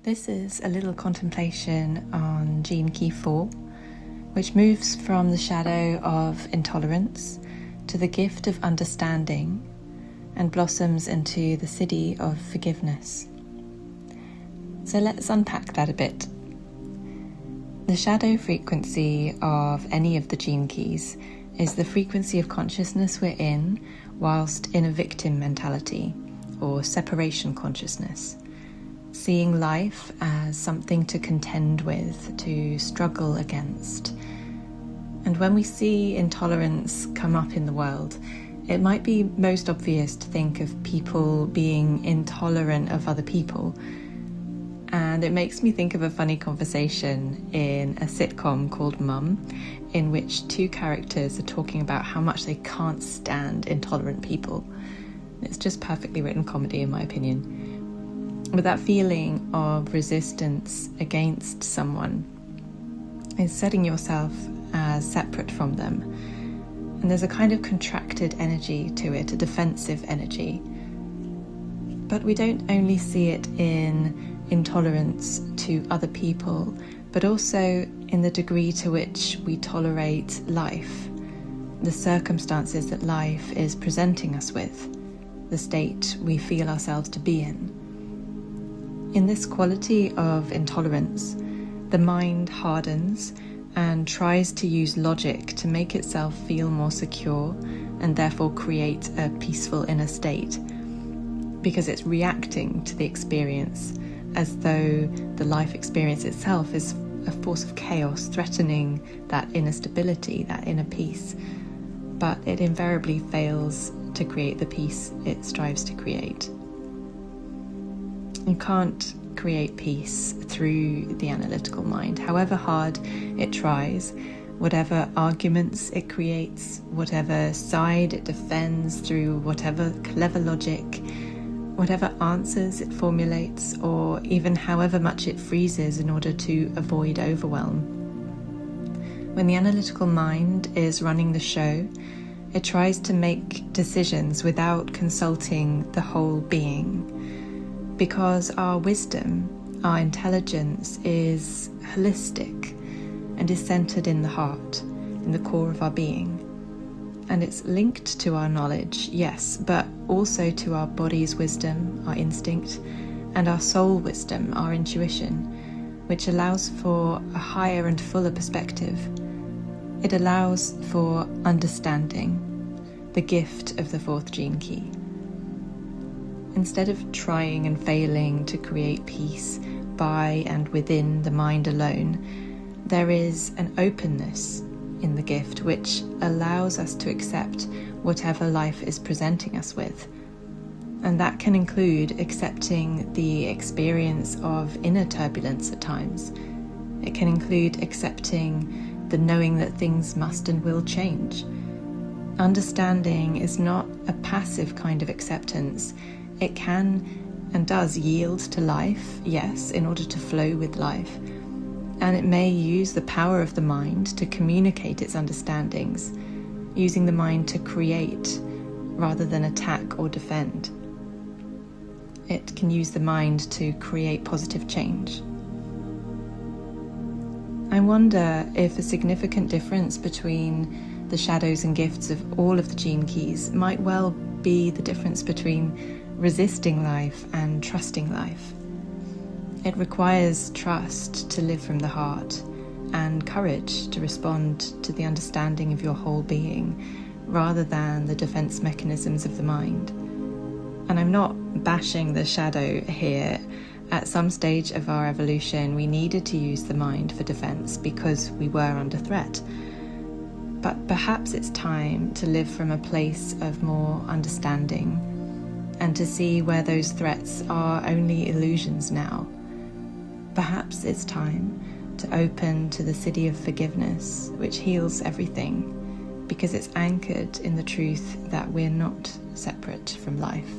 This is a little contemplation on Gene Key 4, which moves from the shadow of intolerance to the gift of understanding and blossoms into the siddhi of forgiveness. So let's unpack that a bit. The shadow frequency of any of the gene keys is the frequency of consciousness we're in whilst in a victim mentality or separation consciousness, seeing life as something to contend with, to struggle against. And when we see intolerance come up in the world, it might be most obvious to think of people being intolerant of other people. And it makes me think of a funny conversation in a sitcom called Mum, in which two characters are talking about how much they can't stand intolerant people. It's just perfectly written comedy, in my opinion. But that feeling of resistance against someone is setting yourself as separate from them. And there's a kind of contracted energy to it, a defensive energy. But we don't only see it in intolerance to other people, but also in the degree to which we tolerate life, the circumstances that life is presenting us with, the state we feel ourselves to be in. In this quality of intolerance, the mind hardens and tries to use logic to make itself feel more secure and therefore create a peaceful inner state, because it's reacting to the experience as though the life experience itself is a force of chaos threatening that inner stability, that inner peace. But it invariably fails to create the peace it strives to create. You can't create peace through the analytical mind, however hard it tries, whatever arguments it creates, whatever side it defends through whatever clever logic, whatever answers it formulates, or even however much it freezes in order to avoid overwhelm. When the analytical mind is running the show, it tries to make decisions without consulting the whole being, because our wisdom, our intelligence is holistic and is centered in the heart, in the core of our being. And it's linked to our knowledge, yes, but also to our body's wisdom, our instinct, and our soul wisdom, our intuition, which allows for a higher and fuller perspective. It allows for understanding, the gift of the fourth gene key. Instead of trying and failing to create peace by and within the mind alone, there is an openness in the gift which allows us to accept whatever life is presenting us with. And that can include accepting the experience of inner turbulence at times. It can include accepting the knowing that things must and will change. Understanding is not a passive kind of acceptance. It can and does yield to life, yes, in order to flow with life. And it may use the power of the mind to communicate its understandings, using the mind to create rather than attack or defend. It can use the mind to create positive change. I wonder if a significant difference between the shadows and gifts of all of the gene keys might well be the difference between resisting life and trusting life. It requires trust to live from the heart and courage to respond to the understanding of your whole being rather than the defense mechanisms of the mind. And I'm not bashing the shadow here. At some stage of our evolution, we needed to use the mind for defense because we were under threat. But perhaps it's time to live from a place of more understanding and to see where those threats are only illusions now. Perhaps it's time to open to the siddhi of forgiveness, which heals everything, because it's anchored in the truth that we're not separate from life.